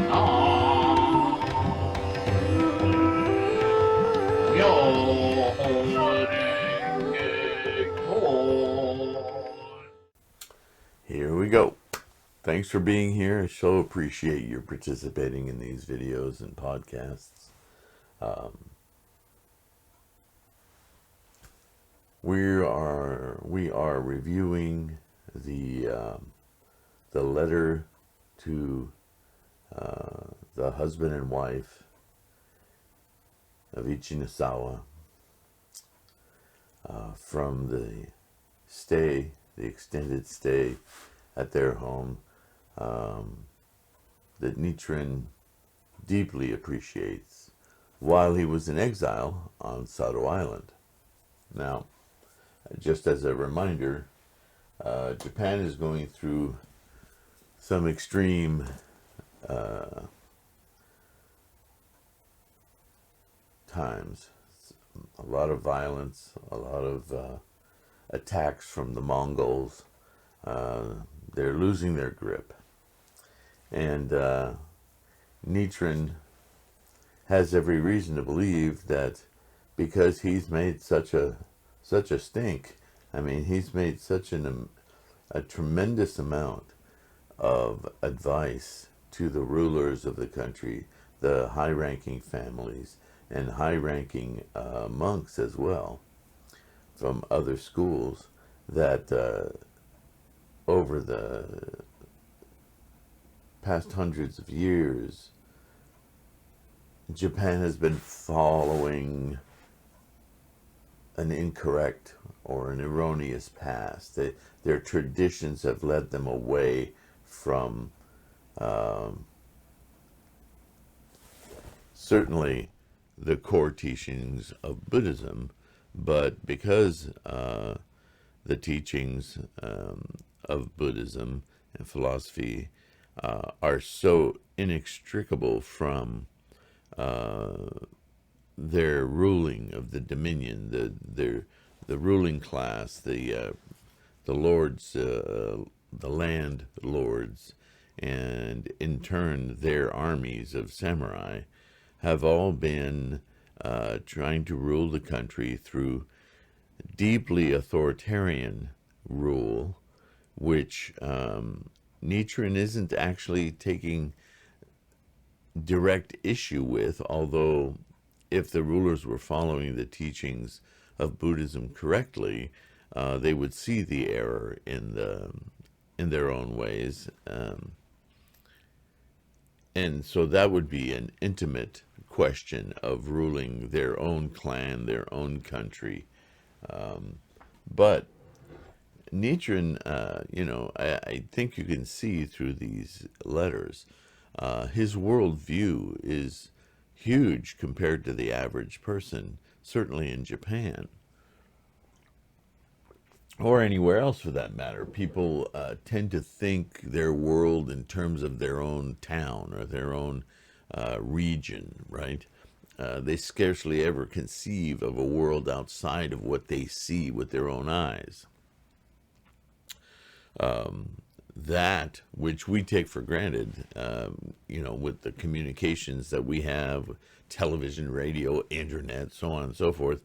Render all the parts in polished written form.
Here we go. Thanks for being here. I so appreciate your participating in these videos and podcasts. We are reviewing the letter to the husband and wife of Ichinosawa from the extended stay at their home that Nichiren deeply appreciates while he was in exile on Sado Island. Now, just as a reminder, Japan is going through some extreme times. A lot of violence, a lot of attacks from the Mongols. They're losing their grip. And Nichiren has every reason to believe that because he's made such a stink, I mean, he's made such a tremendous amount of advice to the rulers of the country, the high-ranking families, and high-ranking monks as well, from other schools, that over the past hundreds of years, Japan has been following an incorrect or an erroneous past. Their traditions have led them away from certainly the core teachings of Buddhism, but because the teachings of Buddhism and philosophy are so inextricable from their ruling of the dominion, the ruling class, the lords, the land lords, and in turn their armies of samurai have all been trying to rule the country through deeply authoritarian rule, which Nichiren isn't actually taking direct issue with, although if the rulers were following the teachings of Buddhism correctly, they would see the error in their own ways, and so that would be an intimate question of ruling their own clan, their own country. But Nichiren, I think you can see through these letters, his worldview is huge compared to the average person, certainly in Japan, or anywhere else for that matter. People tend to think their world in terms of their own town or their own region, right? They scarcely ever conceive of a world outside of what they see with their own eyes. That which we take for granted, with the communications that we have, television, radio, internet, so on and so forth.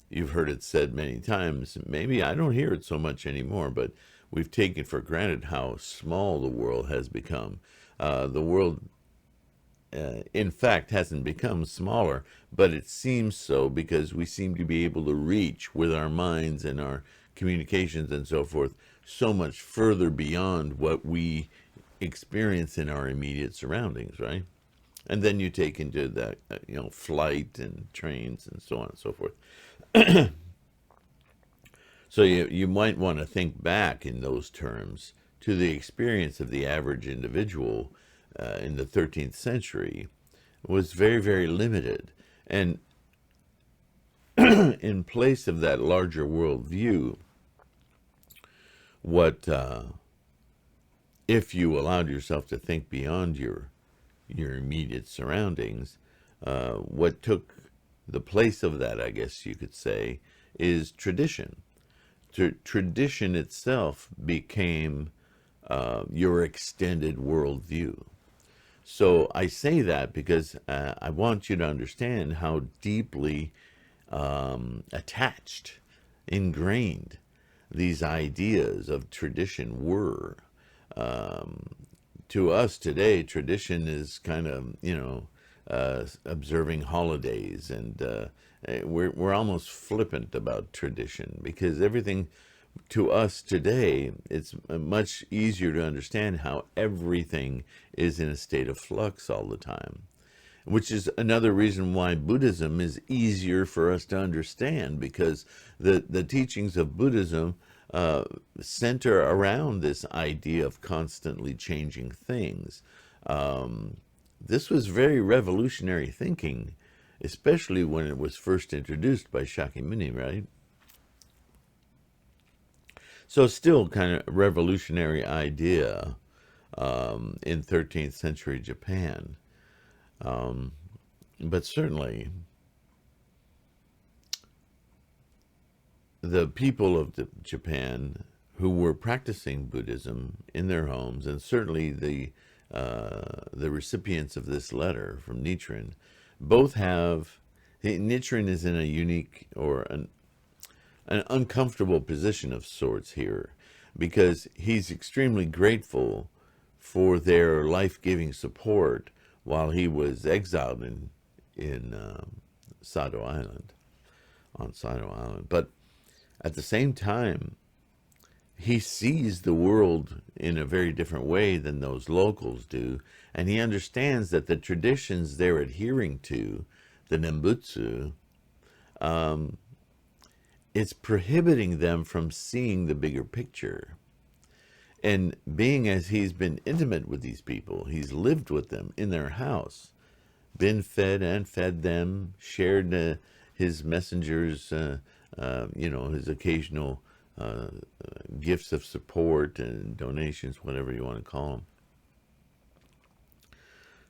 You've heard it said many times, maybe I don't hear it so much anymore, but we've taken for granted how small the world has become. The world, in fact, hasn't become smaller, but it seems so because we seem to be able to reach with our minds and our communications and so forth so much further beyond what we experience in our immediate surroundings, right? And then you take into that, flight and trains and so on and so forth. So you might want to think back in those terms to the experience of the average individual in the 13th century was very, very limited. And in place of that larger worldview, what if you allowed yourself to think beyond your immediate surroundings, what took the place of that, I guess you could say, is tradition. Tradition itself became your extended worldview. So I say that because I want you to understand how deeply attached, ingrained these ideas of tradition were. To us today, tradition is kind of, observing holidays, and we're almost flippant about tradition because everything to us today, it's much easier to understand how everything is in a state of flux all the time, which is another reason why Buddhism is easier for us to understand, because the teachings of Buddhism center around this idea of constantly changing things. This was very revolutionary thinking, especially when it was first introduced by Shakyamuni, right? So still kind of revolutionary idea in 13th century Japan. But certainly the people of Japan who were practicing Buddhism in their homes, and certainly the recipients of this letter from Nichiren, both have, Nichiren is in a unique or an uncomfortable position of sorts here, because he's extremely grateful for their life-giving support while he was exiled in Sado Island, on Sado Island. But at the same time, he sees the world in a very different way than those locals do, and he understands that the traditions they're adhering to, the Nembutsu, it's prohibiting them from seeing the bigger picture. And being as he's been intimate with these people, he's lived with them in their house, been fed and fed them, shared his messengers, his occasional gifts of support and donations, whatever you want to call them.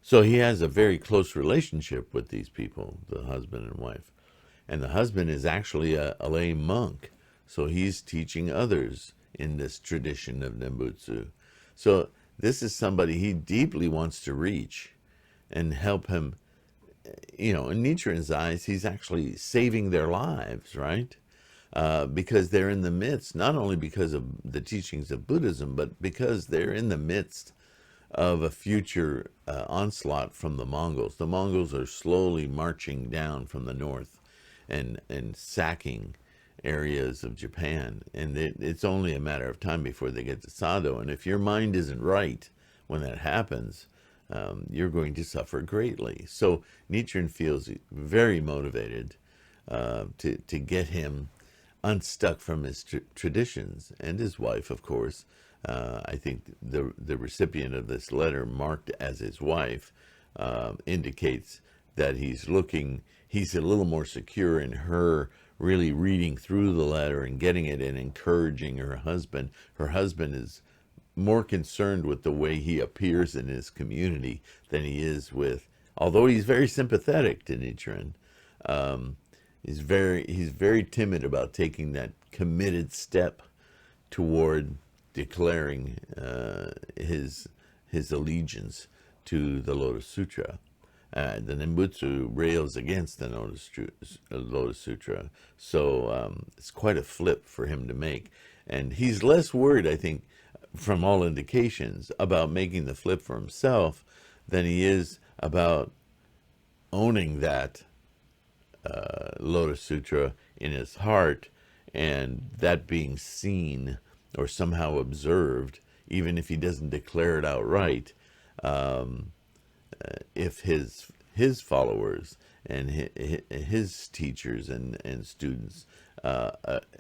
So he has a very close relationship with these people, the husband and wife. And the husband is actually a lay monk, so he's teaching others in this tradition of Nembutsu. So this is somebody he deeply wants to reach and help him. In Nichiren's eyes, he's actually saving their lives, right? Because they're in the midst, not only because of the teachings of Buddhism, but because they're in the midst of a future onslaught from the Mongols. The Mongols are slowly marching down from the north and sacking areas of Japan, and it's only a matter of time before they get to Sado. And if your mind isn't right when that happens, you're going to suffer greatly. So Nichiren feels very motivated to get him unstuck from his traditions, and his wife, of course. I think the recipient of this letter, marked as his wife, indicates that he's a little more secure in her really reading through the letter and getting it and encouraging her husband. Her husband is more concerned with the way he appears in his community than he is with, although he's very sympathetic to Nichiren, he's very timid about taking that committed step toward declaring his allegiance to the Lotus Sutra. The Nembutsu rails against the Lotus Sutra, so it's quite a flip for him to make. And he's less worried, I think, from all indications, about making the flip for himself than he is about owning that Lotus Sutra in his heart, and that being seen or somehow observed, even if he doesn't declare it outright. If his followers and his teachers and students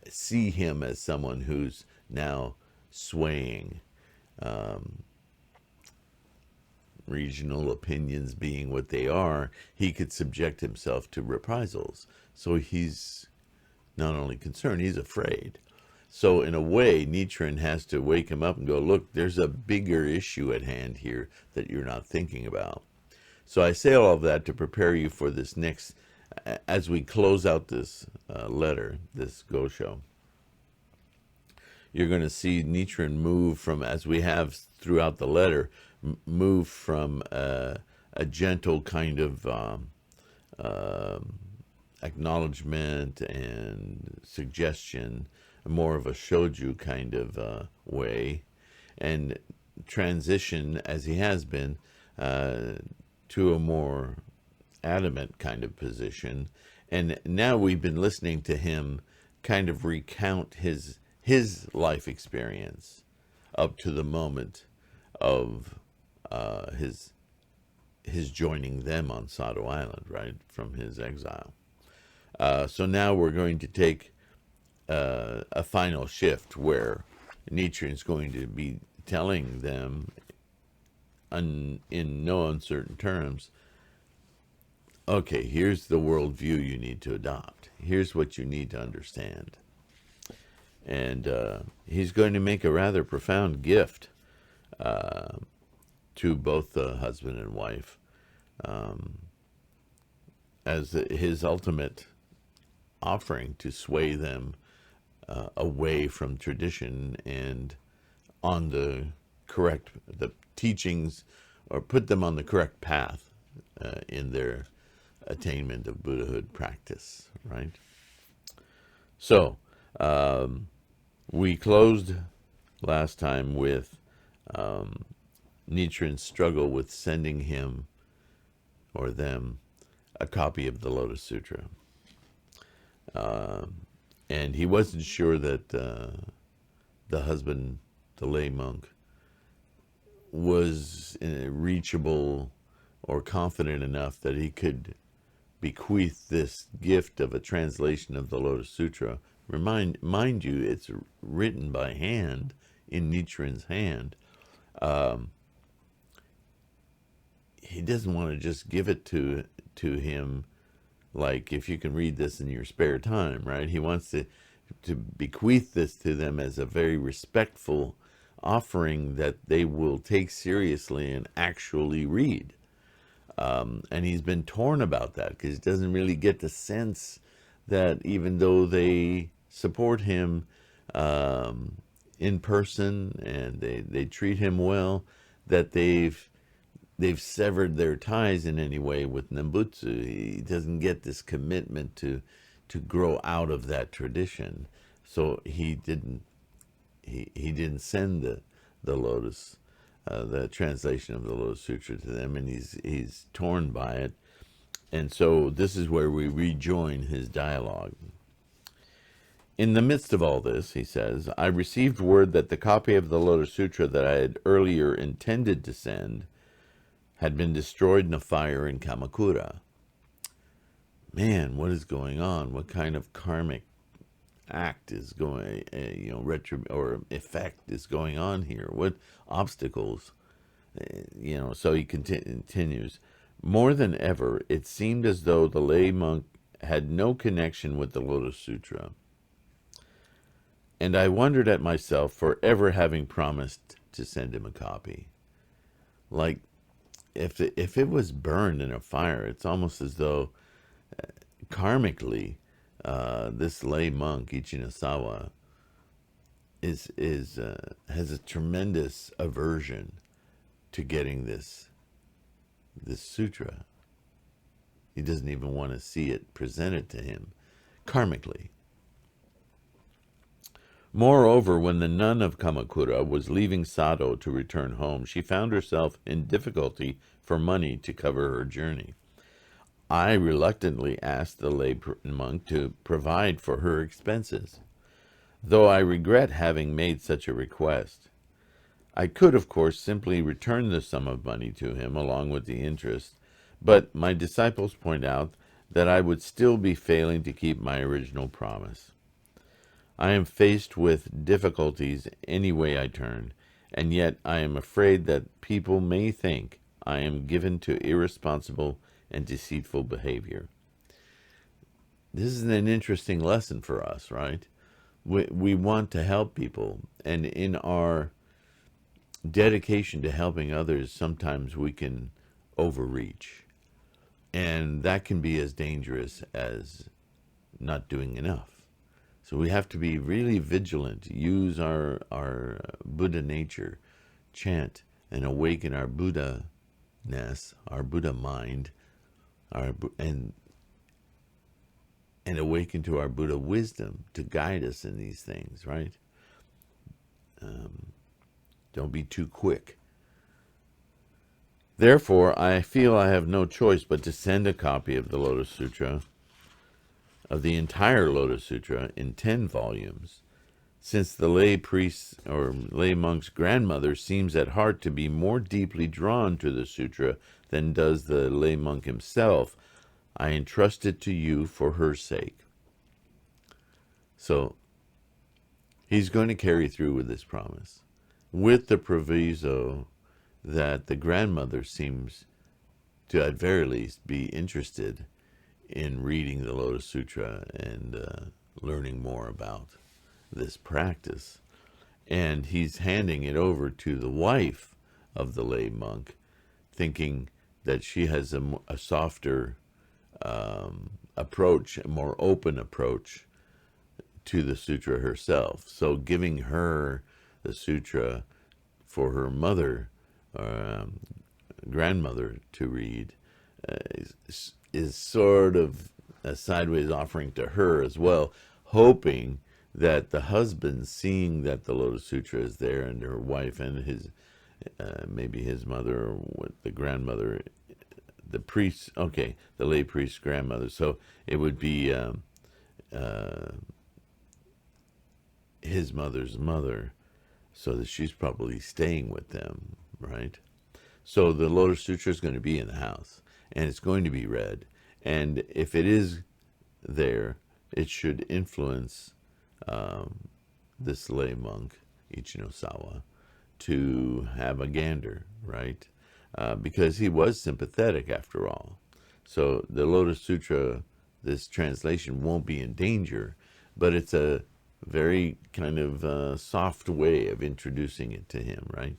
see him as someone who's now swaying, regional opinions being what they are, he could subject himself to reprisals. So he's not only concerned, he's afraid. So in a way, Nichiren has to wake him up and go, look, there's a bigger issue at hand here that you're not thinking about. So I say all of that to prepare you for this next, as we close out this letter, this Gosho. You're going to see Nichiren move from, as we have throughout the letter, move from a gentle kind of acknowledgement and suggestion, more of a shoju kind of way, and transition, as he has been, to a more adamant kind of position. And now we've been listening to him kind of recount his life experience up to the moment of his joining them on Sado Island, right, from his exile. So now we're going to take a final shift where Nichiren's going to be telling them in no uncertain terms, okay, here's the worldview you need to adopt. Here's what you need to understand. And he's going to make a rather profound gift to both the husband and wife as his ultimate offering to sway them away from tradition and on the teachings, or put them on the correct path in their attainment of Buddhahood practice, right? So, we closed last time with Nichiren's struggle with sending him or them a copy of the Lotus Sutra. And he wasn't sure that the husband, the lay monk, was reachable or confident enough that he could bequeath this gift of a translation of the Lotus Sutra. Mind you, it's written by hand, in Nichiren's hand. He doesn't want to just give it to him like, if you can read this in your spare time, right? He wants to bequeath this to them as a very respectful offering that they will take seriously and actually read. And he's been torn about that because he doesn't really get the sense that even though they support him in person and they treat him well, that they've severed their ties in any way with Nembutsu. He doesn't get this commitment to grow out of that tradition. So he didn't send the Lotus, the translation of the Lotus Sutra to them, and he's torn by it. And so this is where we rejoin his dialogue. In the midst of all this, he says, I received word that the copy of the Lotus Sutra that I had earlier intended to send had been destroyed in a fire in Kamakura. Man, what is going on? What kind of karmic act is going, or effect is going on here? What obstacles? So he continues. More than ever, it seemed as though the lay monk had no connection with the Lotus Sutra. And I wondered at myself for ever having promised to send him a copy. Like, if it was burned in a fire, it's almost as though karmically this lay monk, Ichinosawa, has a tremendous aversion to getting this sutra. He doesn't even want to see it presented to him karmically. Moreover, when the nun of Kamakura was leaving Sado to return home, she found herself in difficulty for money to cover her journey. I reluctantly asked the lay monk to provide for her expenses, though I regret having made such a request. I could, of course, simply return the sum of money to him along with the interest, but my disciples point out that I would still be failing to keep my original promise. I am faced with difficulties any way I turn, and yet I am afraid that people may think I am given to irresponsible and deceitful behavior. This is an interesting lesson for us, right? We want to help people, and in our dedication to helping others, sometimes we can overreach, and that can be as dangerous as not doing enough. So we have to be really vigilant, use our Buddha nature, chant, and awaken our Buddha-ness, our Buddha mind, and awaken to our Buddha wisdom to guide us in these things, right? Don't be too quick. Therefore, I feel I have no choice but to send a copy of the Lotus Sutra, of the entire Lotus Sutra, in 10 volumes, since the lay priest's or lay monk's grandmother seems at heart to be more deeply drawn to the sutra than does the lay monk himself. I entrust it to you for her sake. So, he's going to carry through with this promise, with the proviso that the grandmother seems to, at very least, be interested in reading the Lotus Sutra and learning more about this practice. And he's handing it over to the wife of the lay monk, thinking that she has a softer approach, a more open approach to the sutra herself. So giving her the sutra for her mother, grandmother, to read is sort of a sideways offering to her as well, hoping that the husband, seeing that the Lotus Sutra is there, and her wife and his, maybe his mother, or the grandmother, the priest, okay, the lay priest's grandmother. So it would be his mother's mother, so that she's probably staying with them, right? So the Lotus Sutra is going to be in the house, and it's going to be read. And if it is there, it should influence this lay monk, Ichinosawa, to have a gander, right? Because he was sympathetic after all. So the Lotus Sutra, this translation, won't be in danger, but it's a very kind of soft way of introducing it to him, right?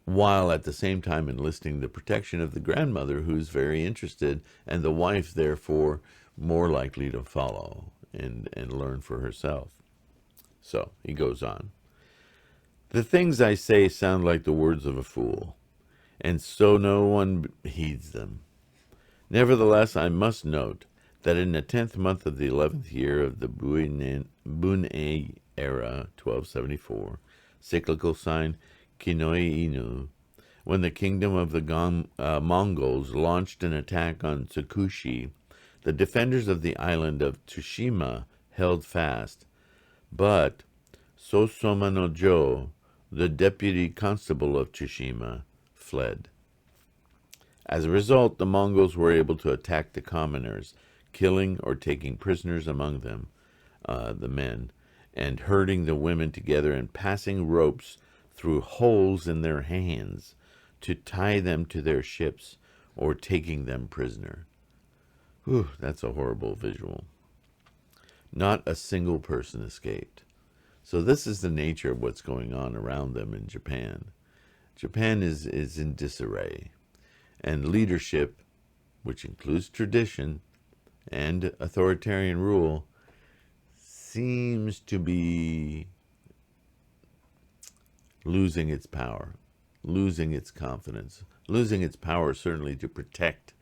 While at the same time enlisting the protection of the grandmother, who's very interested, and the wife, therefore, more likely to follow and learn for herself. So he goes on. The things I say sound like the words of a fool, and so no one heeds them. Nevertheless, I must note that in the 10th month of the 11th year of the Bunei era, 1274, cyclical sign Kinoi Inu, when the kingdom of the Mongols launched an attack on Tsukushi, the defenders of the island of Tsushima held fast, but Sosoma no Jo, the deputy constable of Tsushima, fled. As a result, the Mongols were able to attack the commoners, killing or taking prisoners among them, the men, and herding the women together and passing ropes through holes in their hands to tie them to their ships or taking them prisoner. Whew, that's a horrible visual. Not a single person escaped. So this is the nature of what's going on around them in Japan. Japan is in disarray, and leadership, which includes tradition and authoritarian rule, seems to be losing its power, losing its confidence, losing its power certainly to protect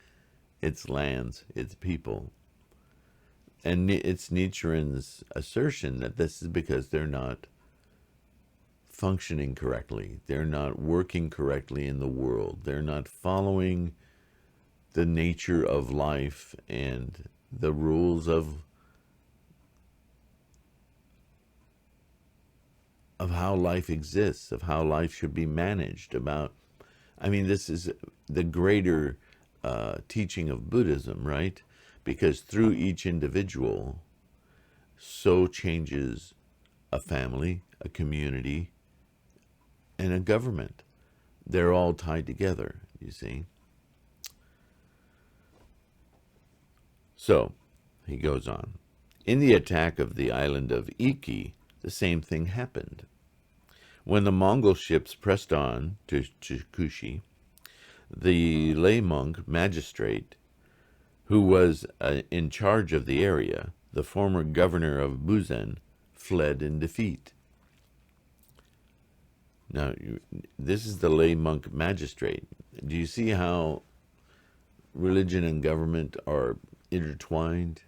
its lands, its people. And it's Nichiren's assertion that this is because they're not functioning correctly. They're not working correctly in the world. They're not following the nature of life and the rules of how life exists, of how life should be managed. This is the greater teaching of Buddhism, right? Because through each individual, so changes a family, a community, and a government. They're all tied together, you see. So, he goes on. In the attack of the island of Iki, the same thing happened. When the Mongol ships pressed on to Tsukushi, the lay monk magistrate, who was in charge of the area, the former governor of Buzen, fled in defeat. Now, this is the lay monk magistrate. Do you see how religion and government are intertwined?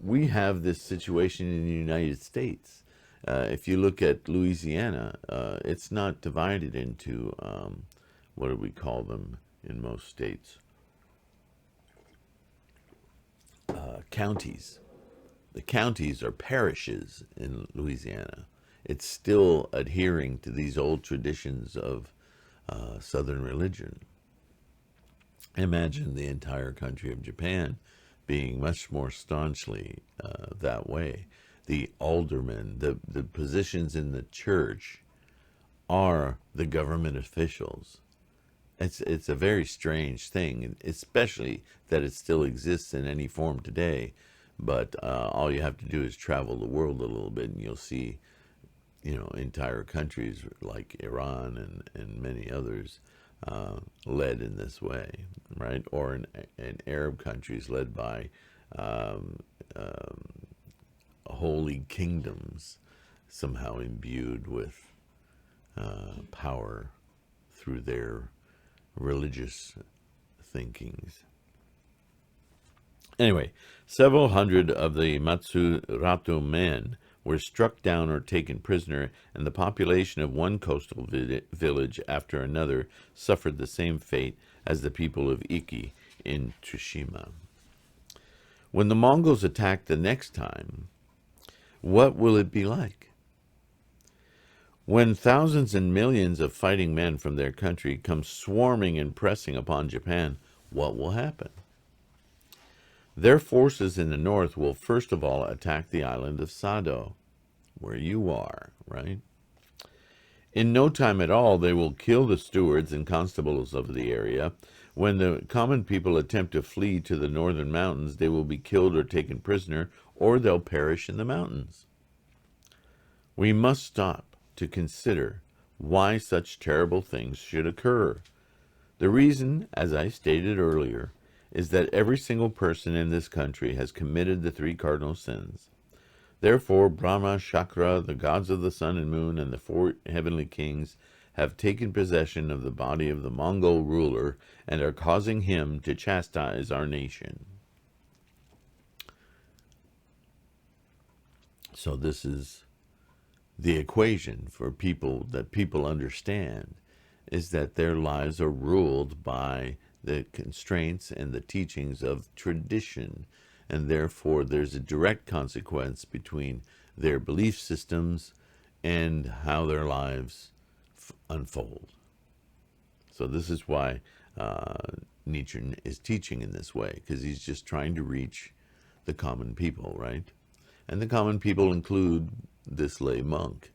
We have this situation in the United States. If you look at Louisiana, it's not divided into, what do we call them in most states? Counties. The counties are parishes in Louisiana. It's still adhering to these old traditions of Southern religion. Imagine the entire country of Japan being much more staunchly that way. The aldermen, the positions in the church are the government officials. It's a very strange thing, especially that it still exists in any form today. But all you have to do is travel the world a little bit, and you'll see, entire countries like Iran and many others led in this way, right? Or in Arab countries led by holy kingdoms, somehow imbued with power through their religious thinkings. Anyway, several hundred of the Matsuratu men were struck down or taken prisoner, and the population of one coastal village after another suffered the same fate as the people of Iki in Tsushima. When the Mongols attack the next time, what will it be like? When thousands and millions of fighting men from their country come swarming and pressing upon Japan, what will happen? Their forces in the north will first of all attack the island of Sado, where you are, right? In no time at all, they will kill the stewards and constables of the area. When the common people attempt to flee to the northern mountains, they will be killed or taken prisoner, or they'll perish in the mountains. We must stop to consider why such terrible things should occur. The reason, as I stated earlier, is that every single person in this country has committed the three cardinal sins. Therefore, Brahma, Shakra, the gods of the sun and moon, and the four heavenly kings have taken possession of the body of the Mongol ruler and are causing him to chastise our nation. So this is the equation for people that people understand, is that their lives are ruled by the constraints and the teachings of tradition, and therefore there's a direct consequence between their belief systems and how their lives unfold. So this is why Nichiren is teaching in this way, because he's just trying to reach the common people, right? And the common people include this lay monk.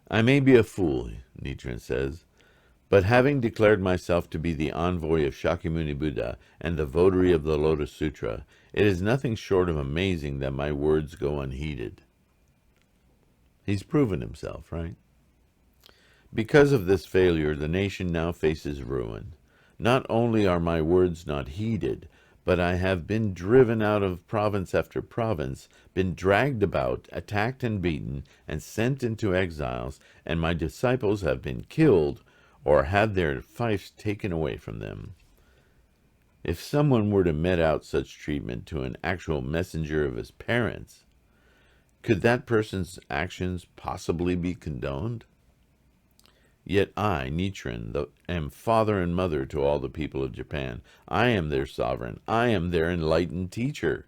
I may be a fool, Nichiren says, but having declared myself to be the envoy of Shakyamuni Buddha and the votary of the Lotus Sutra, it is nothing short of amazing that my words go unheeded. He's proven himself, right? Because of this failure, the nation now faces ruin. Not only are my words not heeded, but I have been driven out of province after province, been dragged about, attacked and beaten, and sent into exiles, and my disciples have been killed or had their fiefs taken away from them. If someone were to mete out such treatment to an actual messenger of his parents, could that person's actions possibly be condoned? Yet I, Nichiren, am father and mother to all the people of Japan. I am their sovereign. I am their enlightened teacher.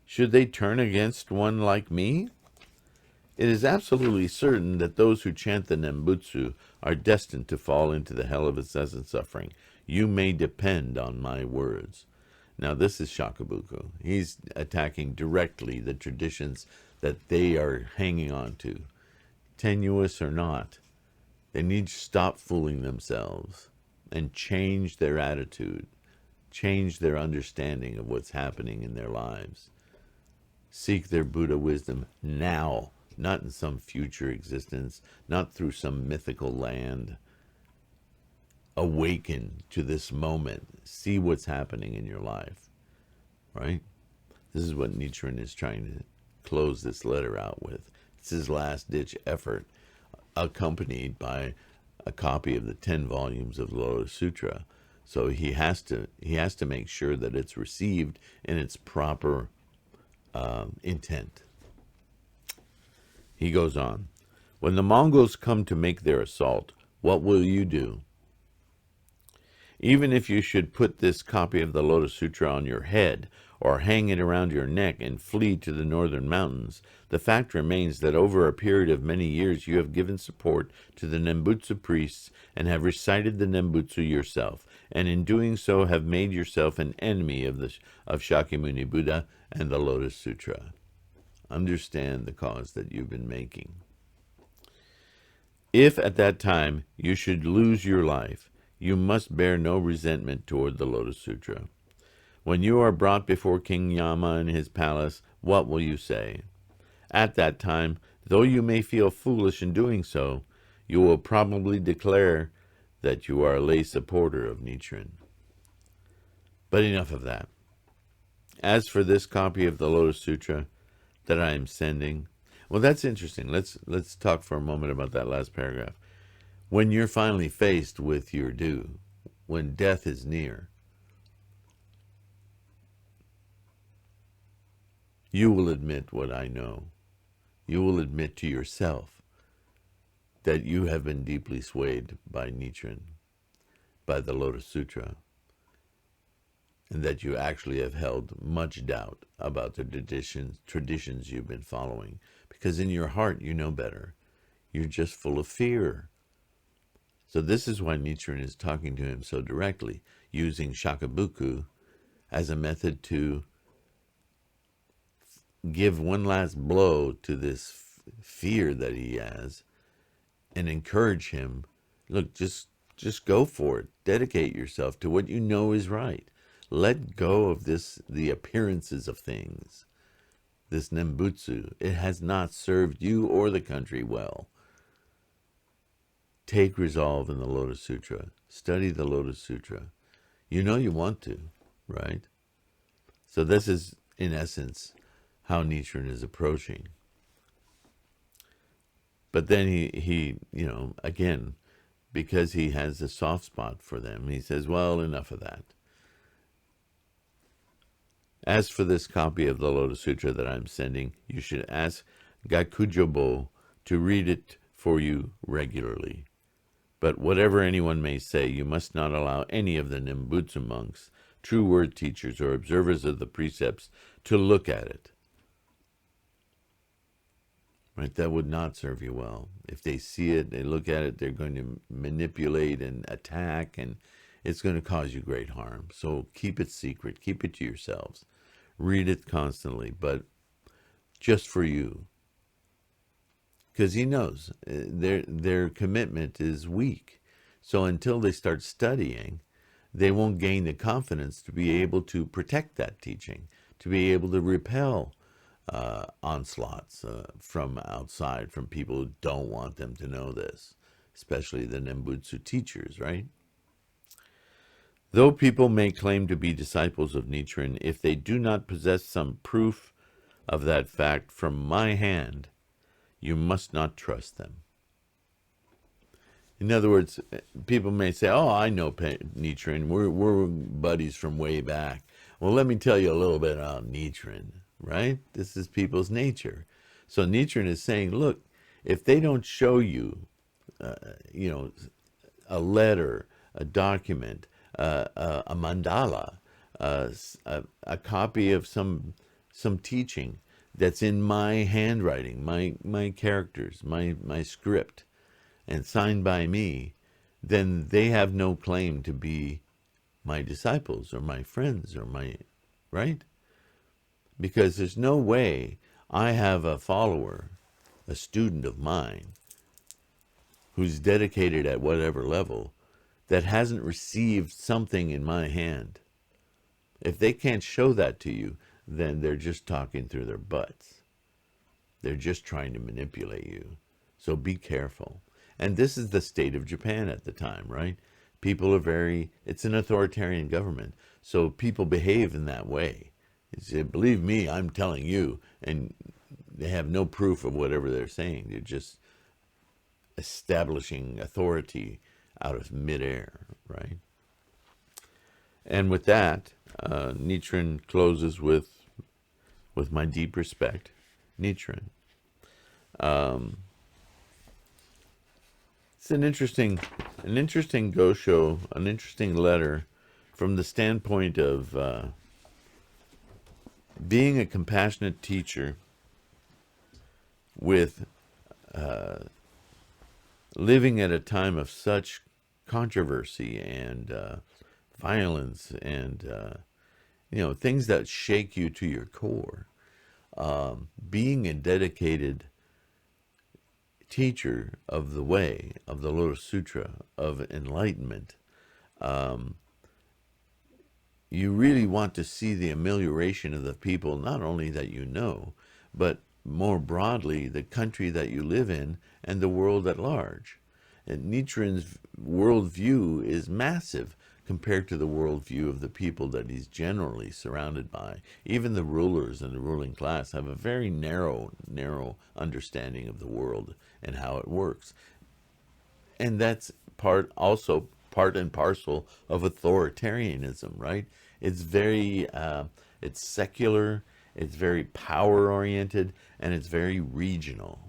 Should they turn against one like me? It is absolutely certain that those who chant the Nembutsu are destined to fall into the hell of incessant suffering. You may depend on my words. Now this is shakubuku. He's attacking directly the traditions that they are hanging on to, tenuous or not. They need to stop fooling themselves and change their attitude, change their understanding of what's happening in their lives. Seek their Buddha wisdom now, not in some future existence, not through some mythical land. Awaken to this moment. See what's happening in your life, right? This is what Nichiren is trying to close this letter out with. It's his last-ditch effort, accompanied by a copy of the 10 volumes of the Lotus Sutra. So he has to make sure that it's received in its proper intent. He goes on, when the Mongols come to make their assault, what will you do? Even if you should put this copy of the Lotus Sutra on your head or hang it around your neck and flee to the northern mountains, the fact remains that over a period of many years you have given support to the Nembutsu priests and have recited the Nembutsu yourself, and in doing so have made yourself an enemy of Shakyamuni Buddha and the Lotus Sutra. Understand the cause that you've been making. If at that time you should lose your life, you must bear no resentment toward the Lotus Sutra. When you are brought before King Yama in his palace, what will you say? At that time, though you may feel foolish in doing so, you will probably declare that you are a lay supporter of Nichiren. But enough of that. As for this copy of the Lotus Sutra that I am sending, well, that's interesting. Let's talk for a moment about that last paragraph. When you're finally faced with your due, when death is near, you will admit what I know. You will admit to yourself that you have been deeply swayed by Nichiren, by the Lotus Sutra, and that you actually have held much doubt about the traditions you've been following, because in your heart you know better. You're just full of fear. So this is why Nichiren is talking to him so directly, using shakubuku as a method to give one last blow to this fear that he has and encourage him, look, just go for it. Dedicate yourself to what you know is right. Let go of the appearances of things. This Nembutsu, it has not served you or the country well. Take resolve in the Lotus Sutra. Study the Lotus Sutra. You know you want to, right? So this is, in essence, how Nichiren is approaching. But then he again, because he has a soft spot for them, he says, well, enough of that. As for this copy of the Lotus Sutra that I'm sending, you should ask Gakujobo to read it for you regularly. But whatever anyone may say, you must not allow any of the Nembutsu monks, true word teachers, or observers of the precepts to look at it. Right? That would not serve you well. If they see it, they look at it, they're going to manipulate and attack, and it's going to cause you great harm. So keep it secret. Keep it to yourselves. Read it constantly, but just for you. Because he knows their commitment is weak. So until they start studying, they won't gain the confidence to be able to protect that teaching, to be able to repel onslaughts from outside, from people who don't want them to know this, especially the Nembutsu teachers, right? Though people may claim to be disciples of Nichiren, if they do not possess some proof of that fact from my hand, you must not trust them. In other words, people may say, oh, I know Nichiren. We're buddies from way back. Well, let me tell you a little bit about Nichiren, right? This is people's nature. So Nichiren is saying, look, if they don't show you, a letter, a document, a mandala, a copy of some teaching that's in my handwriting, my characters, my script, and signed by me, then they have no claim to be my disciples or my friends or right? Because there's no way I have a follower, a student of mine, who's dedicated at whatever level, that hasn't received something in my hand. If they can't show that to you, then they're just talking through their butts. They're just trying to manipulate you. So be careful. And this is the state of Japan at the time, right? People are it's an authoritarian government. So people behave in that way. You say, believe me, I'm telling you. And they have no proof of whatever they're saying. They're just establishing authority out of midair, right? And with that, Nichiren closes with my deep respect, Nichiren. It's an interesting gosho, an interesting letter from the standpoint of being a compassionate teacher with living at a time of such controversy and violence and things that shake you to your core. Being a dedicated teacher of the way, of the Lotus Sutra, of enlightenment, you really want to see the amelioration of the people, not only that you know, but more broadly, the country that you live in and the world at large. And Nichiren's worldview is massive compared to the worldview of the people that he's generally surrounded by. Even the rulers and the ruling class have a very narrow understanding of the world and how it works. And that's part and parcel of authoritarianism, right? It's very, it's secular, it's very power oriented, and it's very regional,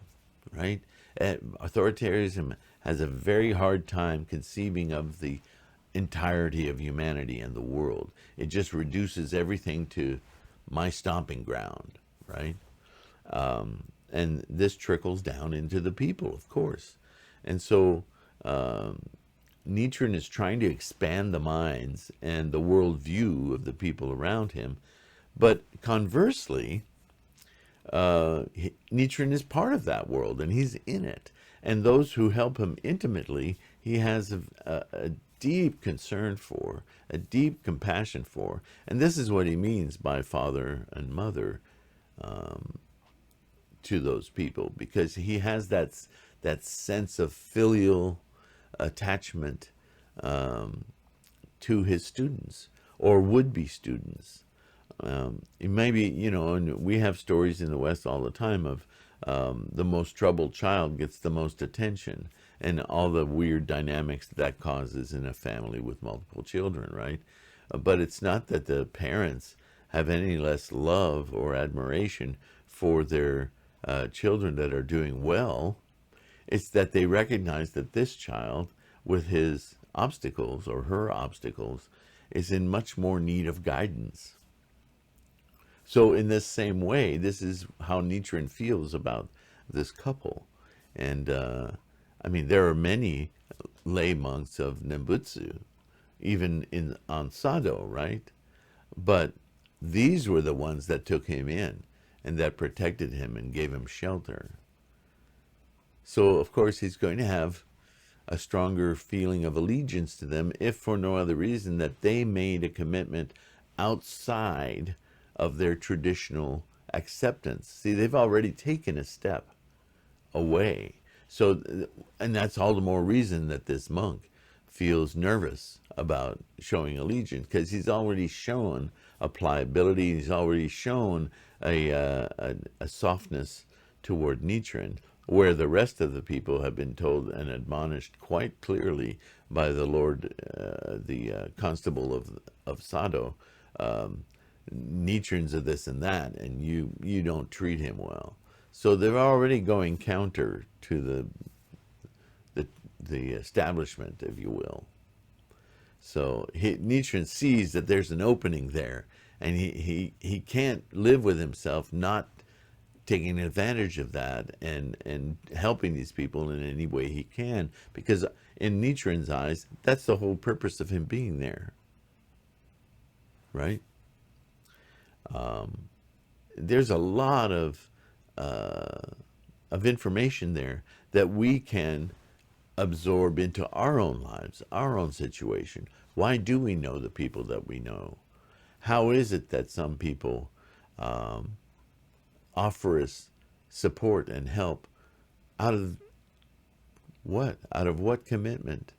right? Authoritarianism has a very hard time conceiving of the entirety of humanity and the world. It just reduces everything to my stomping ground, right? And this trickles down into the people, of course. And so Nichiren is trying to expand the minds and the worldview of the people around him. But conversely, Nichiren is part of that world, and he's in it. And those who help him intimately, he has a deep concern for, a deep compassion for. And this is what he means by father and mother to those people, because he has that sense of filial attachment to his students or would-be students. Maybe, and we have stories in the West all the time of the most troubled child gets the most attention, and all the weird dynamics that causes in a family with multiple children, right? But it's not that the parents have any less love or admiration for their children that are doing well. It's that they recognize that this child, with his obstacles or her obstacles, is in much more need of guidance. So in this same way, this is how Nichiren feels about this couple. And there are many lay monks of Nembutsu, even on Sado, right? But these were the ones that took him in and that protected him and gave him shelter. So, of course, he's going to have a stronger feeling of allegiance to them, if for no other reason that they made a commitment outside of their traditional acceptance. See, they've already taken a step away. So, and that's all the more reason that this monk feels nervous about showing allegiance, because he's already shown a pliability, he's already shown a softness toward Nichiren, where the rest of the people have been told and admonished quite clearly by the Lord, the constable of Sado, Nichiren's of this and that, and you don't treat him well. So they're already going counter to the establishment, if you will. So Nichiren sees that there's an opening there, and he can't live with himself not taking advantage of that and helping these people in any way he can, because in Nichiren's eyes, that's the whole purpose of him being there, right? There's a lot of information there that we can absorb into our own lives, our own situation. Why do we know the people that we know? How is it that some people offer us support and help out of what? Out of what commitment?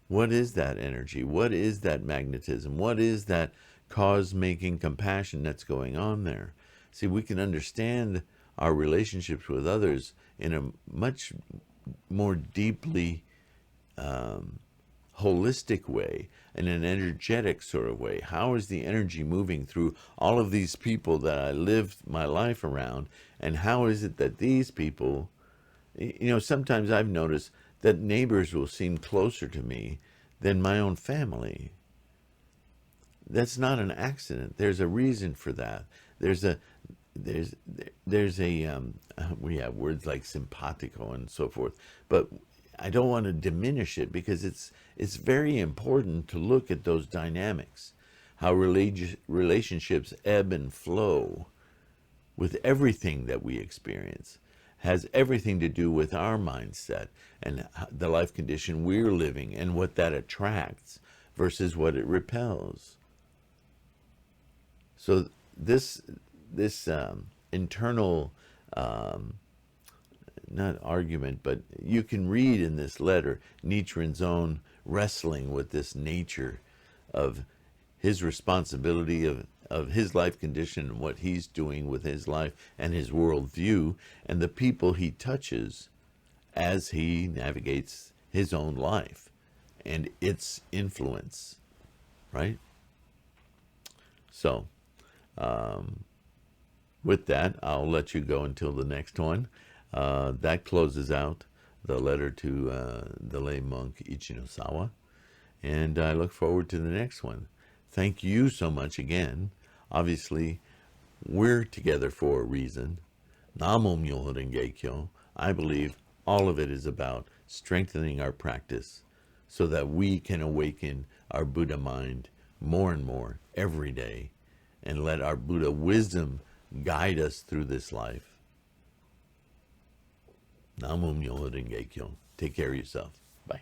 What is that energy? What is that magnetism? What is that cause-making compassion that's going on there? See, we can understand our relationships with others in a much more deeply holistic way, in an energetic sort of way. How is the energy moving through all of these people that I lived my life around, and how is it that these people, sometimes I've noticed that neighbors will seem closer to me than my own family. That's not an accident. There's a reason for that. There's a we have words like simpatico and so forth, but I don't want to diminish it, because it's very important to look at those dynamics, how relationships ebb and flow with everything that we experience, has everything to do with our mindset and the life condition we're living and what that attracts versus what it repels. So this internal not argument, but you can read in this letter Nichiren's own wrestling with this nature of his responsibility of his life condition and what he's doing with his life and his worldview and the people he touches as he navigates his own life and its influence, right? So, with that, I'll let you go until the next one. That closes out the letter to the lay monk Ichinosawa, and I look forward to the next one. Thank you so much again. Obviously, we're together for a reason. Namo Myoho Renge Kyo. I believe all of it is about strengthening our practice so that we can awaken our Buddha mind more and more every day and let our Buddha wisdom guide us through this life. Namo Myoho Renge Kyo. Take care of yourself. Bye.